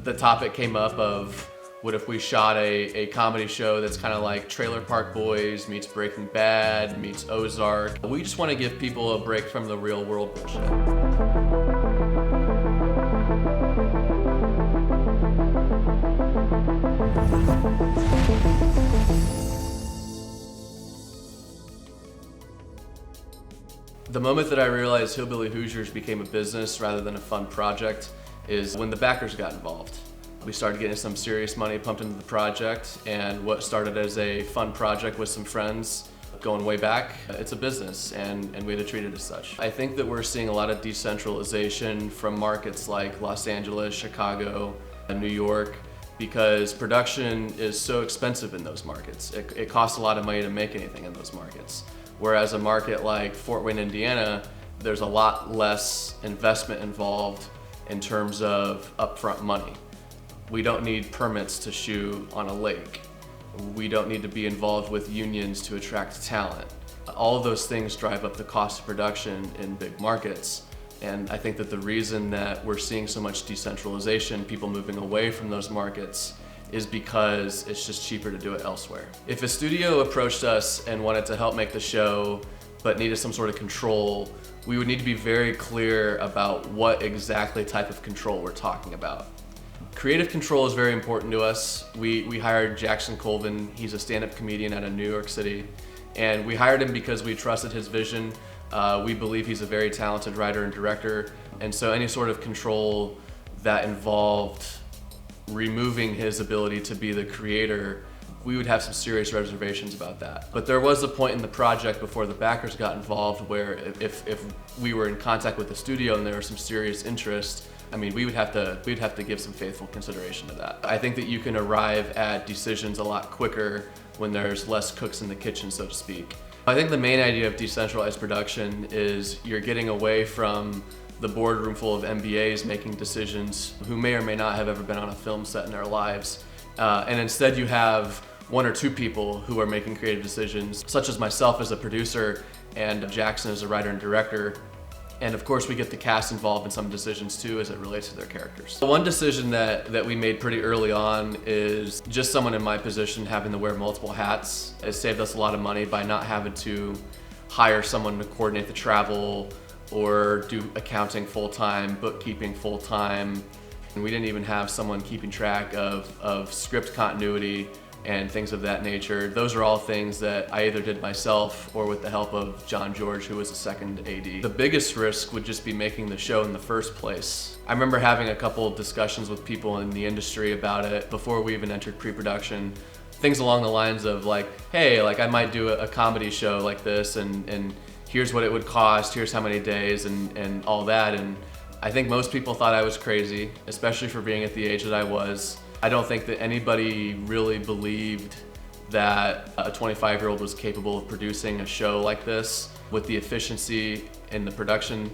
the topic came up of what if we shot a comedy show that's kind of like Trailer Park Boys meets Breaking Bad meets Ozark. We just want to give people a break from the real world bullshit. The moment that I realized Hillbilly Hoosiers became a business rather than a fun project is when the backers got involved. We started getting some serious money pumped into the project, and what started as a fun project with some friends going way back, it's a business, and we had to treat it as such. I think that we're seeing a lot of decentralization from markets like Los Angeles, Chicago, and New York, because production is so expensive in those markets. It costs a lot of money to make anything in those markets. Whereas a market like Fort Wayne, Indiana, there's a lot less investment involved in terms of upfront money. We don't need permits to shoot on a lake. We don't need to be involved with unions to attract talent. All of those things drive up the cost of production in big markets. And I think that the reason that we're seeing so much decentralization, people moving away from those markets, is because it's just cheaper to do it elsewhere. If a studio approached us and wanted to help make the show, but needed some sort of control, we would need to be very clear about what exactly type of control we're talking about. Creative control is very important to us. We hired Jackson Colvin. He's a stand-up comedian out of New York City. And we hired him because we trusted his vision. We believe he's a very talented writer and director. And so any sort of control that involved removing his ability to be the creator, we would have some serious reservations about that. But there was a point in the project before the backers got involved where if we were in contact with the studio and there was some serious interest, I mean, we'd have to give some faithful consideration to that. I think that you can arrive at decisions a lot quicker when there's less cooks in the kitchen, so to speak. I think the main idea of decentralized production is you're getting away from the boardroom full of MBAs making decisions who may or may not have ever been on a film set in their lives. And instead you have one or two people who are making creative decisions, such as myself as a producer and Jackson as a writer and director. And of course we get the cast involved in some decisions too as it relates to their characters. One decision that we made pretty early on is just someone in my position having to wear multiple hats. It saved us a lot of money by not having to hire someone to coordinate the travel or do accounting full-time, bookkeeping full-time. And we didn't even have someone keeping track of script continuity and things of that nature. Those are all things that I either did myself or with the help of John George, who was a second AD. The biggest risk would just be making the show in the first place. I remember having a couple of discussions with people in the industry about it before we even entered pre-production. Things along the lines of like, hey, like I might do a comedy show like this and here's what it would cost, here's how many days and all that. And I think most people thought I was crazy, especially for being at the age that I was. I don't think that anybody really believed that a 25-year-old was capable of producing a show like this with the efficiency in the production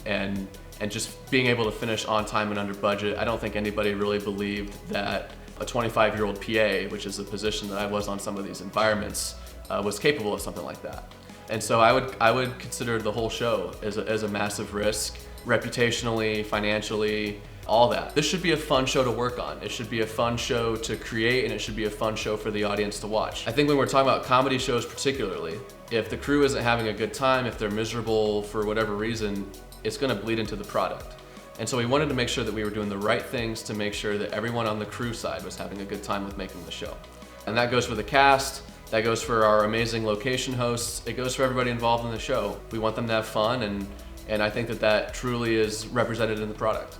and just being able to finish on time and under budget. I don't think anybody really believed that a 25-year-old PA, which is the position that I was on some of these environments, was capable of something like that. And so I would consider the whole show as a massive risk, reputationally, financially, all that. This should be a fun show to work on. It should be a fun show to create, and it should be a fun show for the audience to watch. I think when we're talking about comedy shows particularly, if the crew isn't having a good time, if they're miserable for whatever reason, it's gonna bleed into the product. And so we wanted to make sure that we were doing the right things to make sure that everyone on the crew side was having a good time with making the show. And that goes for the cast, that goes for our amazing location hosts, it goes for everybody involved in the show. We want them to have fun, and I think that truly is represented in the product.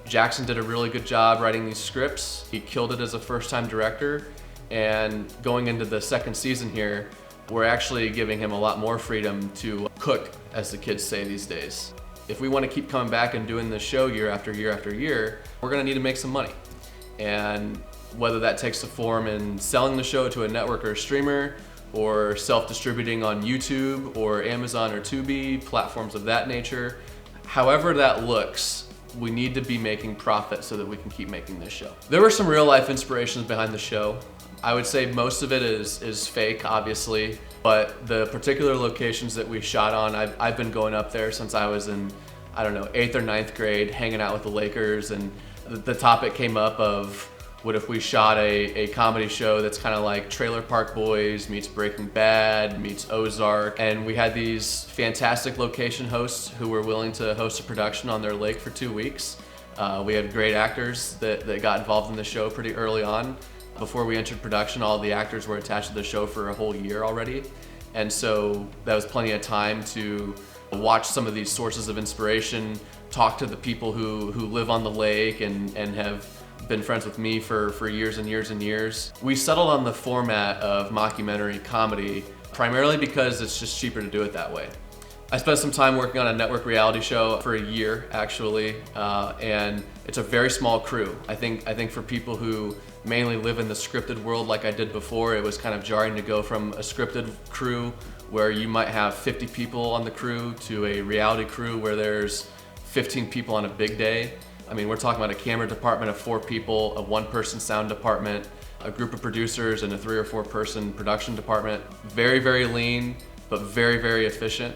Jackson did a really good job writing these scripts. He killed it as a first-time director, and going into the second season here, we're actually giving him a lot more freedom to cook, as the kids say these days. If we want to keep coming back and doing this show year after year after year, we're gonna need to make some money. And whether that takes the form in selling the show to a network or a streamer, or self-distributing on YouTube or Amazon or Tubi, platforms of that nature, however that looks, we need to be making profit so that we can keep making this show. There were some real life inspirations behind the show. I would say most of it is fake, obviously, but the particular locations that we shot on, I've been going up there since I was in, I don't know, 8th or 9th grade, hanging out with the Lakers, and the topic came up of what if we shot a comedy show that's kind of like Trailer Park Boys meets Breaking Bad meets Ozark, and we had these fantastic location hosts who were willing to host a production on their lake for 2 weeks. We had great actors that got involved in the show pretty early on. Before we entered production, all the actors were attached to the show for a whole year already. And so that was plenty of time to watch some of these sources of inspiration, talk to the people who live on the lake and have been friends with me for years and years and years. We settled on the format of mockumentary comedy primarily because it's just cheaper to do it that way. I spent some time working on a network reality show for a year, actually, and it's a very small crew. I think for people who mainly live in the scripted world like I did before, it was kind of jarring to go from a scripted crew where you might have 50 people on the crew to a reality crew where there's 15 people on a big day. I mean, we're talking about a camera department of 4 people, a 1-person sound department, a group of producers, and a 3 or 4 person production department. Very, very lean, but very, very efficient.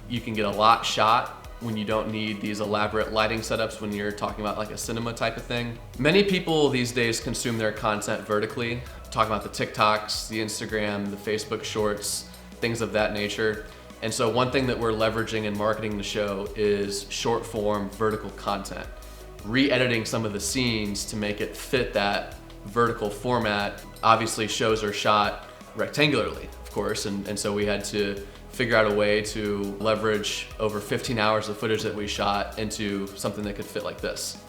You can get a lot shot when you don't need these elaborate lighting setups when you're talking about like a cinema type of thing. Many people these days consume their content vertically, talking about the TikToks, the Instagram, the Facebook shorts, things of that nature. And so one thing that we're leveraging in marketing the show is short form vertical content. Re-editing some of the scenes to make it fit that vertical format. Obviously shows are shot rectangularly, of course, and so we had to figure out a way to leverage over 15 hours of footage that we shot into something that could fit like this.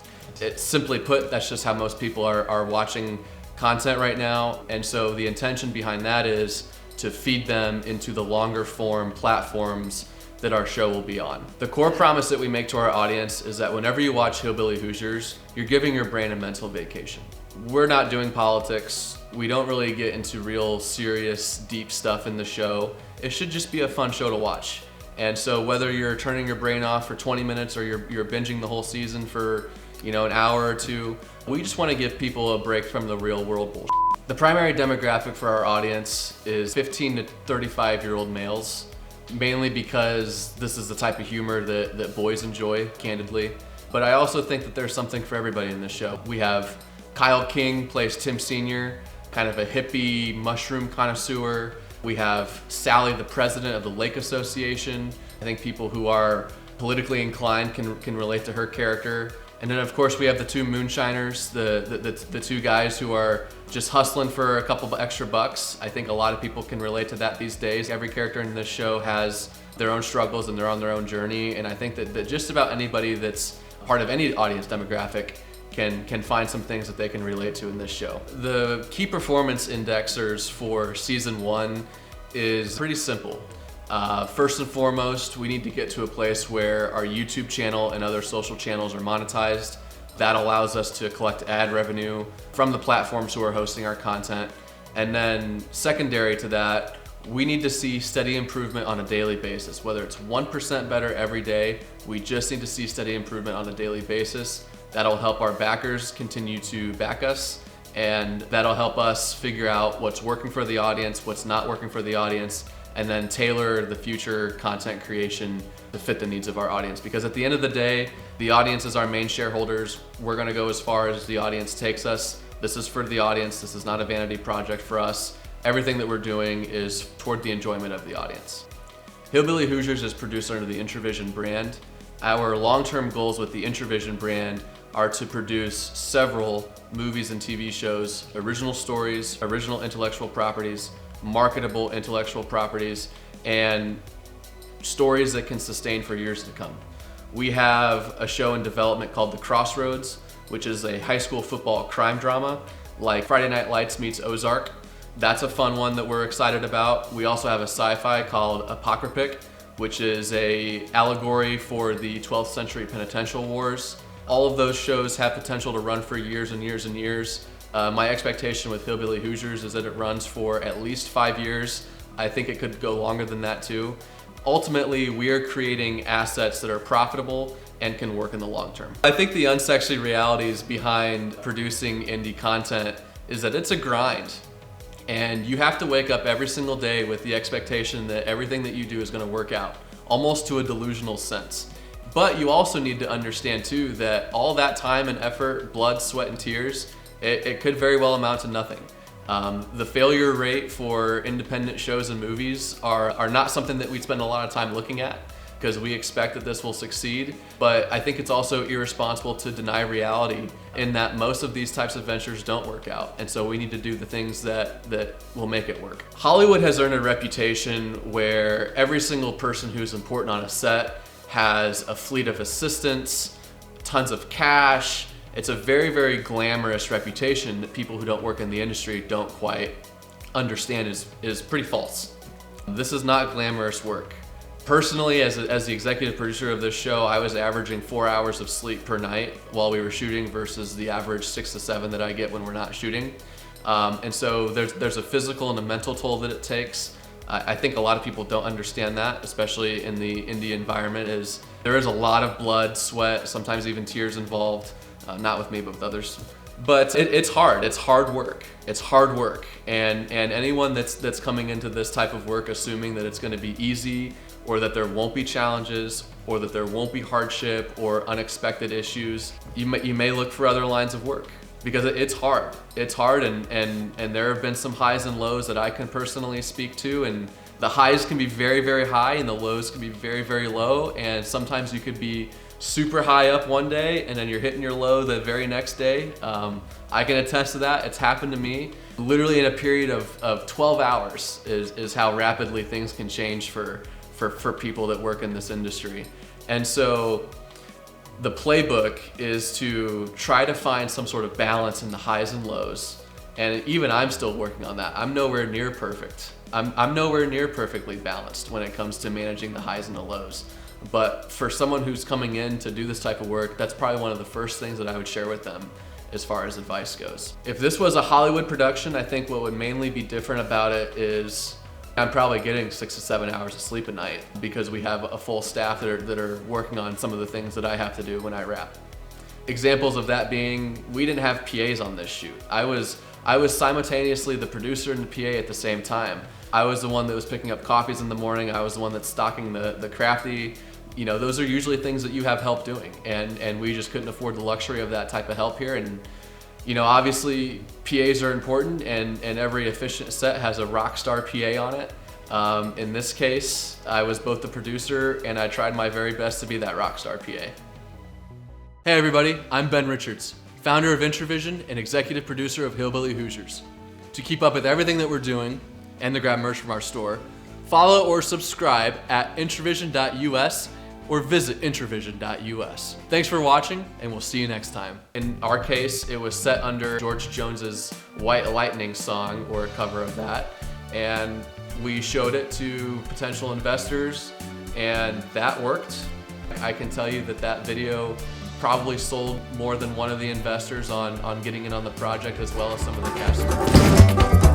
It's simply put, that's just how most people are watching content right now, and so the intention behind that is to feed them into the longer form platforms that our show will be on. The core promise that we make to our audience is that whenever you watch Hillbilly Hoosiers, you're giving your brain a mental vacation. We're not doing politics. We don't really get into real serious, deep stuff in the show. It should just be a fun show to watch. And so whether you're turning your brain off for 20 minutes or you're binging the whole season for, an hour or 2, we just want to give people a break from the real world bullshit. The primary demographic for our audience is 15 to 35-year-old males, mainly because this is the type of humor that boys enjoy, candidly. But I also think that there's something for everybody in this show. We have Kyle King plays Tim Sr., kind of a hippie mushroom connoisseur. We have Sally, the president of the Lake Association. I think people who are politically inclined can relate to her character. And then of course we have the 2 moonshiners, the 2 guys who are just hustling for a couple of extra bucks. I think a lot of people can relate to that these days. Every character in this show has their own struggles and they're on their own journey. And I think that just about anybody that's part of any audience demographic can find some things that they can relate to in this show. The key performance indexers for season 1 is pretty simple. First and foremost, we need to get to a place where our YouTube channel and other social channels are monetized. That allows us to collect ad revenue from the platforms who are hosting our content. And then secondary to that, we need to see steady improvement on a daily basis. Whether it's 1% better every day, we just need to see steady improvement on a daily basis. That'll help our backers continue to back us, and that'll help us figure out what's working for the audience, what's not working for the audience, and then tailor the future content creation to fit the needs of our audience. Because at the end of the day, the audience is our main shareholders. We're gonna go as far as the audience takes us. This is for the audience. This is not a vanity project for us. Everything that we're doing is toward the enjoyment of the audience. Hillbilly Hoosiers is produced under the Intravision brand. Our long-term goals with the Intravision brand are to produce several movies and TV shows, original stories, original intellectual properties, marketable intellectual properties, and stories that can sustain for years to come. We have a show in development called The Crossroads, which is a high school football crime drama, like Friday Night Lights meets Ozark. That's a fun one that we're excited about. We also have a sci-fi called Apocryphic, which is a allegory for the 12th century penitential wars. All of those shows have potential to run for years and years and years. My expectation with Hillbilly Hoosiers is that it runs for at least 5 years. I think it could go longer than that too. Ultimately, we are creating assets that are profitable and can work in the long term. I think the unsexy realities behind producing indie content is that it's a grind. And you have to wake up every single day with the expectation that everything that you do is going to work out, almost to a delusional sense. But you also need to understand too that all that time and effort, blood, sweat, and tears, it could very well amount to nothing. The failure rate for independent shows and movies are not something that we spend a lot of time looking at, because we expect that this will succeed. But I think it's also irresponsible to deny reality in that most of these types of ventures don't work out. And so we need to do the things that will make it work. Hollywood has earned a reputation where every single person who's important on a set has a fleet of assistants, tons of cash. It's a very, very glamorous reputation that people who don't work in the industry don't quite understand is pretty false. This is not glamorous work. Personally, as the executive producer of this show, I was averaging 4 hours of sleep per night while we were shooting versus the average 6 to 7 that I get when we're not shooting. And so there's a physical and a mental toll that it takes. I think a lot of people don't understand that, especially in the indie environment, is there is a lot of blood, sweat, sometimes even tears involved. Not with me, but with others. But it's hard. It's hard work. It's hard work. And anyone that's coming into this type of work assuming that it's going to be easy, or that there won't be challenges, or that there won't be hardship or unexpected issues, you may look for other lines of work, because it's hard. It's hard, and there have been some highs and lows that I can personally speak to, and the highs can be very, very high and the lows can be very, very low, and sometimes you could be super high up one day and then you're hitting your low the very next day. I can attest to that. It's happened to me. Literally in a period of 12 hours is how rapidly things can change for people that work in this industry. And so the playbook is to try to find some sort of balance in the highs and lows. And even I'm still working on that. I'm nowhere near perfect. I'm nowhere near perfectly balanced when it comes to managing the highs and the lows. But for someone who's coming in to do this type of work, that's probably one of the first things that I would share with them as far as advice goes. If this was a Hollywood production, I think what would mainly be different about it is I'm probably getting 6 to 7 hours of sleep a night, because we have a full staff that are working on some of the things that I have to do when I wrap. Examples of that being, we didn't have PAs on this shoot. I was simultaneously the producer and the PA at the same time. I was the one that was picking up coffees in the morning. I was the one that's stocking the crafty. You know, those are usually things that you have help doing, and we just couldn't afford the luxury of that type of help here. And you know, obviously PAs are important, and every efficient set has a rock star PA on it. In this case, I was both the producer and I tried my very best to be that rock star PA. Hey everybody, I'm Ben Richards, founder of Intravision and executive producer of Hillbilly Hoosiers. To keep up with everything that we're doing and to grab merch from our store, follow or subscribe at intravision.us or visit intravision.us. Thanks for watching, and we'll see you next time. In our case, it was set under George Jones's White Lightning song, or a cover of that, and we showed it to potential investors, and that worked. I can tell you that video probably sold more than one of the investors on getting in on the project, as well as some of the cast members.